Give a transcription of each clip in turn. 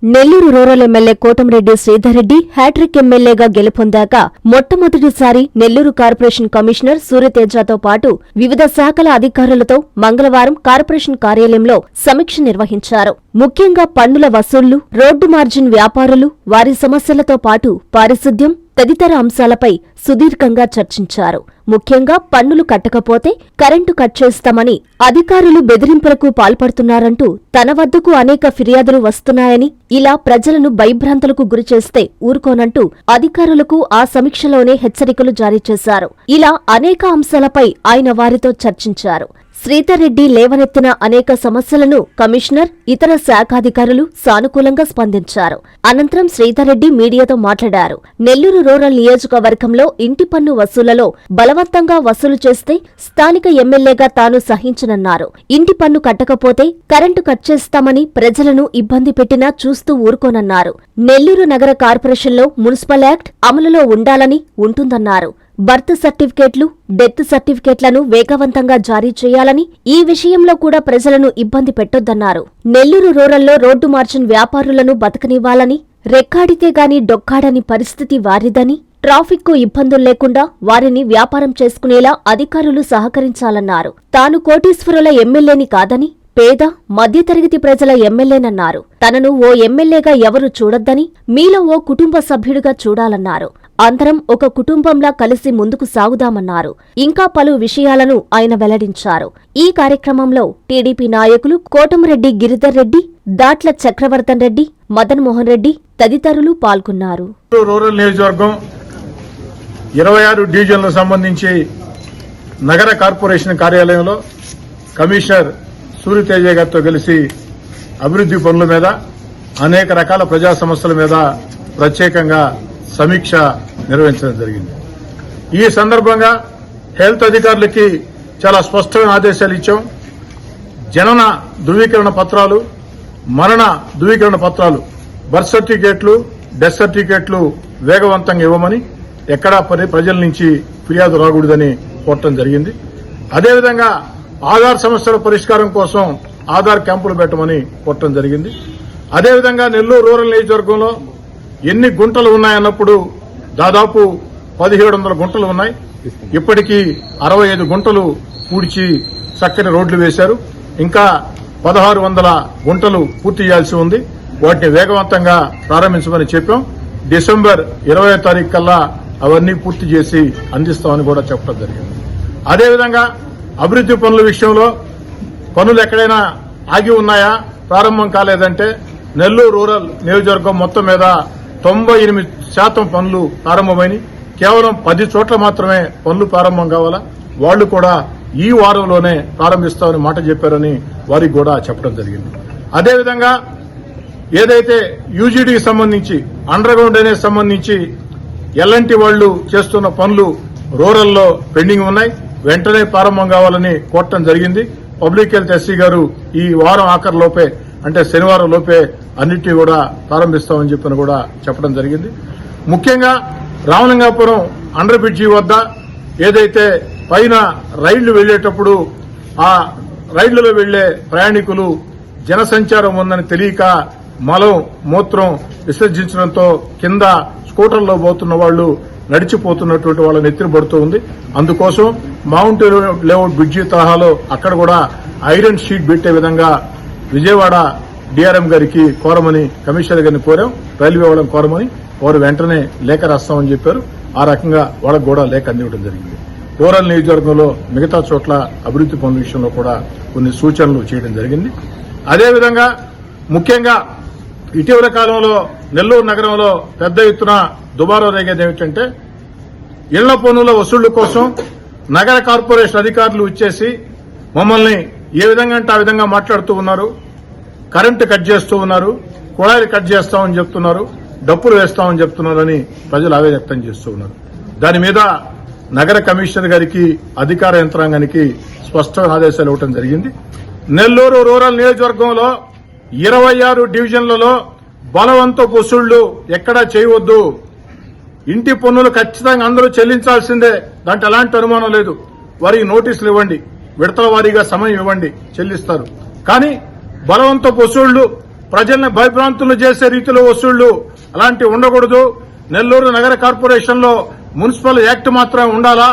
Nellore rural MLA Kotamreddy Sridhar Reddy hattrick ఎమ్మెల్యేగా గెలుపొందాక మొట్టమొదటిసారి నెల్లూరు కార్పొరేషన్ కమిషనర్ సూర్యతేజతో పాటు వివిధ శాఖల అధికారులతో మంగళవారం కార్పొరేషన్ కార్యాలయంలో సమీక్ష నిర్వహించారు. ముఖ్యంగా పన్నుల వసూళ్లు, రోడ్డు మార్జిన్ వ్యాపారులు, వారి సమస్యలతో పాటు పారిశుద్ధ్యం తదితర అంశాలపై సుదీర్ఘంగా చర్చించారు. ముఖ్యంగా పన్నులు కట్టకపోతే కరెంటు కట్ చేస్తామని, అధికారులు బెదిరింపులకు పాల్పడుతున్నారంటూ తన వద్దకు అనేక ఫిర్యాదులు వస్తున్నాయని, ఇలా ప్రజలను భయభ్రాంతులకు గురిచేస్తే ఊరుకోనంటూ అధికారులకు ఆ సమీక్షలోనే హెచ్చరికలు జారీ చేశారు. ఇలా అనేక అంశాలపై ఆయన వారితో చర్చించారు. శ్రీధర్ రెడ్డి లేవనెత్తిన అనేక సమస్యలను కమిషనర్, ఇతర శాఖాధికారులు సానుకూలంగా స్పందించారు. అనంతరం శ్రీధర్ రెడ్డి మీడియాతో మాట్లాడారు. నెల్లూరు రూరల్ నియోజకవర్గంలో ఇంటి పన్ను వసూళ్లలో బలవంతంగా వసూలు చేస్తే స్థానిక ఎమ్మెల్యేగా తాను సహించనన్నారు. ఇంటి పన్ను కట్టకపోతే కరెంటు కట్ చేస్తామని ప్రజలను ఇబ్బంది పెట్టినా చూస్తూ ఊరుకోనన్నారు. నెల్లూరు నగర కార్పొరేషన్లో మున్సిపల్ యాక్ట్ అమలులో ఉండాలని ఉంటుందన్నారు. బర్త్ సర్టిఫికేట్లు, డెత్ సర్టిఫికేట్లను వేగవంతంగా జారీ చేయాలని, ఈ విషయంలో కూడా ప్రజలను ఇబ్బంది పెట్టొద్దన్నారు. నెల్లూరు రూరల్లో రోడ్డు మార్జిన్ వ్యాపారులను బతకనివ్వాలని, రెక్కాడితే గాని డొక్కాడని పరిస్థితి వారిదని, ట్రాఫిక్కు ఇబ్బందులు లేకుండా వారిని వ్యాపారం చేసుకునేలా అధికారులు సహకరించాలన్నారు. తాను కోటీశ్వరుల ఎమ్మెల్యేని కాదని, పేద, మధ్యతరగతి ప్రజల ఎమ్మెల్యేనన్నారు. తనను ఓ ఎమ్మెల్యేగా ఎవరు చూడొద్దని, మీలో ఓ కుటుంబ సభ్యుడిగా చూడాలన్నారు. అందరం ఒక కుటుంబంలా కలిసి ముందుకు సాగుదామన్నారు. ఇంకా పలు విషయాలను ఆయన వెల్లడించారు. ఈ కార్యక్రమంలో టీడీపీ నాయకులు కోటమిరెడ్డి గిరిధర్ రెడ్డి, దాట్ల చక్రవర్తన్ రెడ్డి, మదన్ మోహన్ రెడ్డి తదితరులు పాల్గొన్నారు. రూరల్ నియోజకవర్గం 26 డివిజన్లకు సంబంధించి నగర కార్పొరేషన్ కార్యాలయంలో కమిషనర్ సూర్యతేజ గారితో కలిసి అభివృద్ది పనుల మీద, అనేక రకాల ప్రజా సమస్యల మీద ప్రత్యేకంగా సమీక్ష నిర్వహించడం జరిగింది. ఈ సందర్భంగా హెల్త్ అధికారులకి చాలా స్పష్టమైన ఆదేశాలు ఇచ్చాం. జనన ధృవీకరణ పత్రాలు, మరణ ధృవీకరణ పత్రాలు, బర్త్ సర్టిఫికేట్లు, డెత్ సర్టిఫికేట్లు వేగవంతంగా ఇవ్వమని, ఎక్కడా ప్రజల నుంచి ఫిర్యాదు రాకూడదని కోరటం జరిగింది. అదేవిధంగా ఆధార్ సమస్యల పరిష్కారం కోసం ఆధార్ క్యాంపులు పెట్టమని కోరటం జరిగింది. అదేవిధంగా నెల్లూరు రూరల్ నియోజకవర్గంలో ఎన్ని గుంటలు ఉన్నాయన్నప్పుడు దాదాపు 1700 గుంటలు ఉన్నాయి. ఇప్పటికీ 65 గుంటలు పూడ్చి చక్కని రోడ్లు వేశారు. ఇంకా 1600 గుంటలు పూర్తి చేయాల్సి ఉంది. వాటిని వేగవంతంగా ప్రారంభించమని చెప్పాం. డిసెంబర్ 20వ తారీఖు కల్లా అవన్నీ పూర్తి చేసి అందిస్తామని కూడా చెప్పడం జరిగింది. అదేవిధంగా అభివృద్ది పనుల విషయంలో పనులు ఎక్కడైనా ఆగి ఉన్నాయా, ప్రారంభం కాలేదంటే నెల్లూరు రూరల్ నియోజకవర్గం మొత్తం మీద 98% పనులు ప్రారంభమైనవి. కేవలం 10 చోట్ల మాత్రమే పనులు ప్రారంభం కావాలా, వాళ్లు కూడా ఈ వారంలోనే ప్రారంభిస్తామని మాట చెప్పారని వారికి కూడా చెప్పడం జరిగింది. అదేవిధంగా ఏదైతే యూజీడీకి సంబంధించి, అండర్ గ్రౌండ్ డ్రైనేజ్ సంబంధించి ఎల్ఎన్టీ వాళ్లు చేస్తున్న పనులు రూరల్లో పెండింగ్ ఉన్నాయి, వెంటనే ప్రారంభం కావాలని కోరటం జరిగింది. పబ్లిక్ హెల్త్ ఎస్సీ గారు ఈ వారం ఆఖరు లోపే, అంటే శనివారం లోపే అన్నిటినీ కూడా ప్రారంభిస్తామని చెప్పని కూడా చెప్పడం జరిగింది. ముఖ్యంగా రామలింగాపురం అండర్ బ్రిడ్జి వద్ద ఏదైతే పైన రైళ్లు వెళ్లేటప్పుడు ఆ రైళ్లలో వెళ్లే ప్రయాణికులు జనసంచారం ఉందని తెలియక మలం, మూత్రం విసర్జించడంతో కింద స్కూటర్లో పోతున్న వాళ్లు నడిచిపోతున్నటువంటి వాళ్ళని ఎత్తినబడుతూ ఉంది. అందుకోసం మౌంట్ లేఅవుట్ బ్రిడ్జి తరహాలో అక్కడ కూడా ఐరన్ షీట్ పెట్టే విధంగా విజయవాడ డీఆర్ఎం గారికి కోరమని, కమిషనర్ గారిని కోరాం, రైల్వే వాళ్ళని కోరమని. వారు వెంటనే లేఖ రాస్తామని చెప్పారు. ఆ రకంగా వాళ్ళకు కూడా లేఖ అందివ్వడం జరిగింది. రూరల్ నియోజకవర్గంలో మిగతా చోట్ల అభివృద్ది పనుల విషయంలో కూడా కొన్ని సూచనలు చేయడం జరిగింది. అదేవిధంగా ముఖ్యంగా ఇటీవల కాలంలో నెల్లూరు నగరంలో పెద్ద ఎత్తున దుబారా రేగేది ఏమిటంటే, ఇళ్ల పన్నుల వసూళ్ల కోసం నగర కార్పొరేషన్ అధికారులు వచ్చేసి మమ్మల్ని ఏ విధంగా అంటే ఆ విధంగా మాట్లాడుతూ ఉన్నారు. కరెంటు కట్ చేస్తూ ఉన్నారు, కుళాయిలు కట్ చేస్తామని చెప్తున్నారు, డప్పులు వేస్తామని చెప్తున్నారని ప్రజలు ఆవేదన వ్యక్తం చేస్తూ ఉన్నారు. దాని మీద నగర కమిషనర్ గారికి, అధికార యంత్రాంగానికి స్పష్టమైన ఆదేశాలు ఇవ్వడం జరిగింది. నెల్లూరు రూరల్ నియోజకవర్గంలో 26 డివిజన్లలో బలవంతపు వసూళ్లు ఎక్కడా చేయవద్దు. ఇంటి పన్నులు ఖచ్చితంగా అందరూ చెల్లించాల్సిందే, దాంట్లో ఎలాంటి అనుమానం లేదు. వారికి నోటీసులు ఇవ్వండి, విడతల వారీగా సమయం ఇవ్వండి, చెల్లిస్తారు. కానీ బలవంతపు వసూళ్లు ప్రజల్ని భయభ్రాంతులు చేసే రీతిలో వసూళ్లు అలాంటివి ఉండకూడదు. నెల్లూరు నగర కార్పొరేషన్ లో మున్సిపల్ యాక్ట్ మాత్రమే ఉండాలా.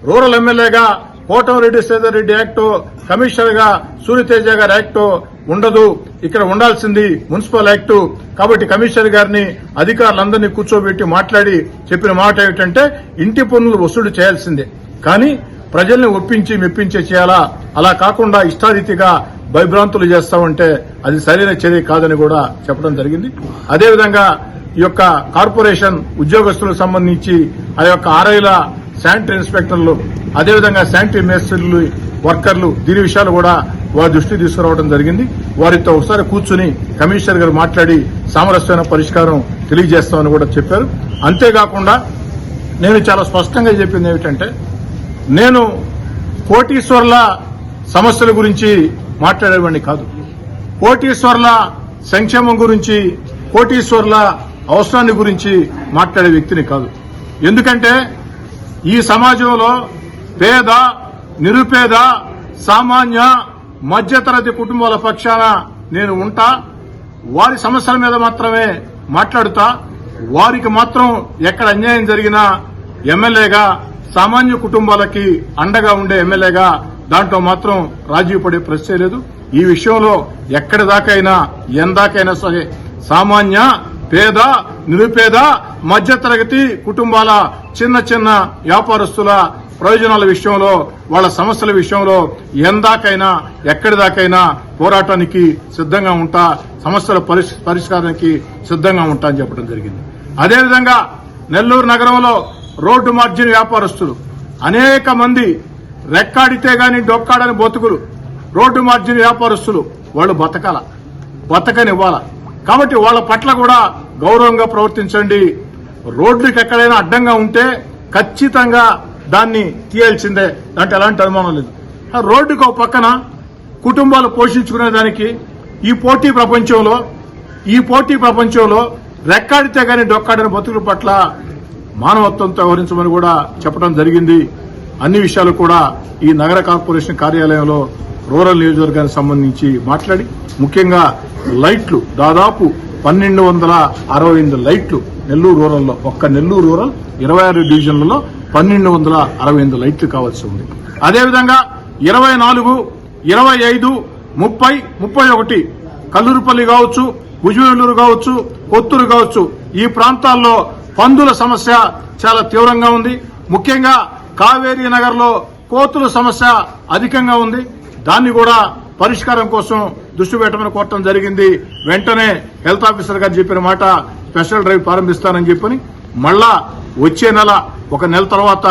రూరల్ ఎమ్మెల్యేగా కోటమిరెడ్డి శ్రీధర్ రెడ్డి యాక్ట్, కమిషనర్ గా సూర్యతేజ గారి యాక్ట్ ఉండదు. ఇక్కడ ఉండాల్సింది మున్సిపల్ యాక్ట్. కాబట్టి కమిషనర్ గారిని అధికారులందరినీ కూర్చోబెట్టి మాట్లాడి చెప్పిన మాట ఏమిటంటే ఇంటి పన్నులు వసూలు చేయాల్సిందే, కానీ ప్రజల్ని ఒప్పించి మెప్పించే చేయాలా. అలా కాకుండా ఇష్టారీతిగా భయభ్రాంతులు చేస్తామంటే అది సరైన చర్య కాదని కూడా చెప్పడం జరిగింది. అదేవిధంగా ఈ యొక్క కార్పొరేషన్ ఉద్యోగస్తులకు సంబంధించి ఆ యొక్క ఆర్ఐల శానిటరీ ఇన్స్పెక్టర్లు, అదేవిధంగా శానిటరీ మేస్త్రీలు, వర్కర్లు, దీని విషయాలు కూడా వారి దృష్టి తీసుకురావడం జరిగింది. వారితో ఒకసారి కూర్చుని కమిషనర్ గారు మాట్లాడి సామరస్యమైన పరిష్కారం తెలియజేస్తామని కూడా చెప్పారు. అంతేకాకుండా నేను చాలా స్పష్టంగా చెప్పింది ఏమిటంటే, నేను కోటీశ్వర్ల సమస్యల గురించి మాట్లాడేవాడిని కాదు. కోటీశ్వర్ల సంక్షేమం గురించి, కోటీశ్వర్ల అవసరాన్ని గురించి మాట్లాడే వ్యక్తిని కాదు. ఎందుకంటే ఈ సమాజంలో పేద, నిరుపేద, సామాన్య, మధ్యతరగతి కుటుంబాల పక్షాన నేను ఉంటా. వారి సమస్యల మీద మాత్రమే మాట్లాడుతా. వారికి మాత్రం ఎక్కడ అన్యాయం జరిగినా ఎమ్మెల్యేగా, సామాన్య కుటుంబాలకి అండగా ఉండే ఎమ్మెల్యేగా దాంట్లో మాత్రం రాజీ పడే ప్రశ్నే లేదు. ఈ విషయంలో ఎక్కడి దాకైనా, ఎందాకైనా సరే సామాన్య, పేద, నిరుపేద, మధ్యతరగతి కుటుంబాల చిన్న చిన్న వ్యాపారస్తుల ప్రయోజనాల విషయంలో, వాళ్ల సమస్యల విషయంలో ఎందాకైనా, ఎక్కడి దాకైనా పోరాటానికి సిద్దంగా ఉంటా, సమస్యల పరిష్కారానికి సిద్దంగా ఉంటా అని చెప్పడం జరిగింది. అదేవిధంగా నెల్లూరు నగరంలో రోడ్డు మార్జిన్ వ్యాపారస్తులు అనేక మంది రెక్కాడితే గాని డొక్కాడని బతుకులు రోడ్డు మార్జిన్ వ్యాపారస్తులు, వాళ్ళు బతకనివ్వాల. కాబట్టి వాళ్ళ పట్ల కూడా గౌరవంగా ప్రవర్తించండి. రోడ్లకు ఎక్కడైనా అడ్డంగా ఉంటే ఖచ్చితంగా దాన్ని తీయాల్సిందే, దాంట్లో ఎలాంటి అనుమానం లేదు. రోడ్డుకు ఒక పక్కన కుటుంబాలు పోషించుకునే దానికి ఈ పోటీ ప్రపంచంలో రెక్కాడితే గాని డొక్కాడని బతుకుల పట్ల మానవత్వంతో వ్యవహరించమని కూడా చెప్పడం జరిగింది. అన్ని విషయాలు కూడా ఈ నగర కార్పొరేషన్ కార్యాలయంలో రూరల్ నియోజకవర్గానికి సంబంధించి మాట్లాడి, ముఖ్యంగా లైట్లు దాదాపు 1268 లైట్లు నెల్లూరు రూరల్లో, ఒక్క నెల్లూరు రూరల్ 26 డివిజన్లలో 1268 లైట్లు కావాల్సి ఉంది. అదేవిధంగా 24, 25, 30, 31 కల్లూరుపల్లి కావచ్చు, భుజనెల్లూరు కావచ్చు, కొత్తూరు కావచ్చు, ఈ ప్రాంతాల్లో పందుల సమస్య చాలా తీవ్రంగా ఉంది. ముఖ్యంగా కావేరీ నగర్ లో కోతుల సమస్య అధికంగా ఉంది. దాన్ని కూడా పరిష్కారం కోసం దృష్టి పెట్టమని కోరటం జరిగింది. వెంటనే హెల్త్ ఆఫీసర్ గారు చెప్పిన మాట, స్పెషల్ డ్రైవ్ ప్రారంభిస్తానని చెప్పని, మళ్ళా వచ్చే నెల, ఒక నెల తర్వాత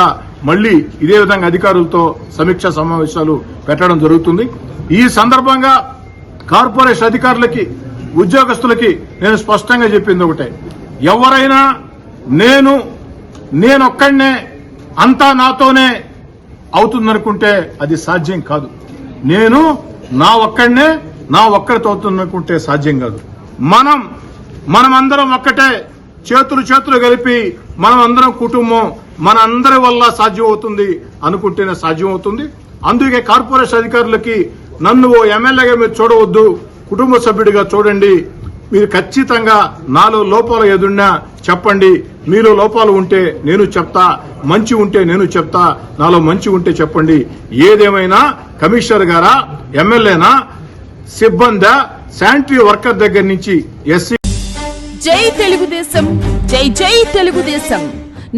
మళ్లీ ఇదే విధంగా అధికారులతో సమీక్షా సమావేశాలు పెట్టడం జరుగుతుంది. ఈ సందర్భంగా కార్పొరేషన్ అధికారులకి, ఉద్యోగస్తులకి నేను స్పష్టంగా చెప్పింది ఒకటే, ఎవరైనా నేనొక్కడినే అంతా నాతోనే అవుతుందనుకుంటే అది సాధ్యం కాదు. నా ఒక్కడితో అవుతుందనుకుంటే సాధ్యం కాదు. మనమందరం ఒక్కటే, చేతులు కలిపి మనమందరం కుటుంబం, మనందరి వల్ల సాధ్యం అవుతుంది అనుకుంటేనే సాధ్యం అవుతుంది. అందుకే కార్పొరేషన్ అధికారులకి నన్ను ఓ ఎమ్మెల్యేగా మీరు చూడవద్దు, కుటుంబ సభ్యుడిగా చూడండి. మీరు ఖచ్చితంగా నాలో లోపాలు ఏదున్నా చెప్పండి. మీలో లోపాలు ఉంటే నేను చెప్తా, మంచి ఉంటే నేను చెప్తా, నాలో మంచి ఉంటే చెప్పండి. ఏదేమైనా కమిషనర్ గారా, ఎమ్మెల్యేనా, సిబ్బంది, శానిటరీ వర్కర్ దగ్గర నుంచి ఎస్సీ. జై తెలుగుదేశం, జై జై తెలుగుదేశం.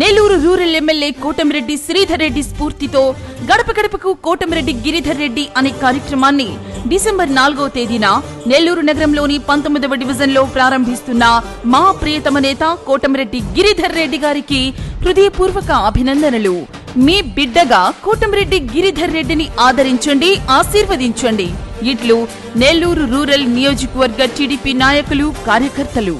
నెల్లూరు రూరల్ ఎమ్మెల్యే కోటమిరెడ్డి శ్రీధర్ రెడ్డి స్ఫూర్తితో గడప గడపకు కోటమిరెడ్డి గిరిధర్ రెడ్డి అనే కార్యక్రమాన్ని డిసెంబర్ 4వ తేదీన నెల్లూరు నగరంలోని 19వ డివిజన్ లో ప్రారంభిస్తున్న మా ప్రియతమ నేత కోటమిరెడ్డి గిరిధర్ రెడ్డి గారికి హృదయపూర్వక అభినందనలు. మీ బిడ్డగా కోటమిరెడ్డి గిరిధర్ రెడ్డిని ఆదరించండి, ఆశీర్వదించండి. ఇట్లు నెల్లూరు రూరల్ నియోజకవర్గ టీడీపీ నాయకులు, కార్యకర్తలు.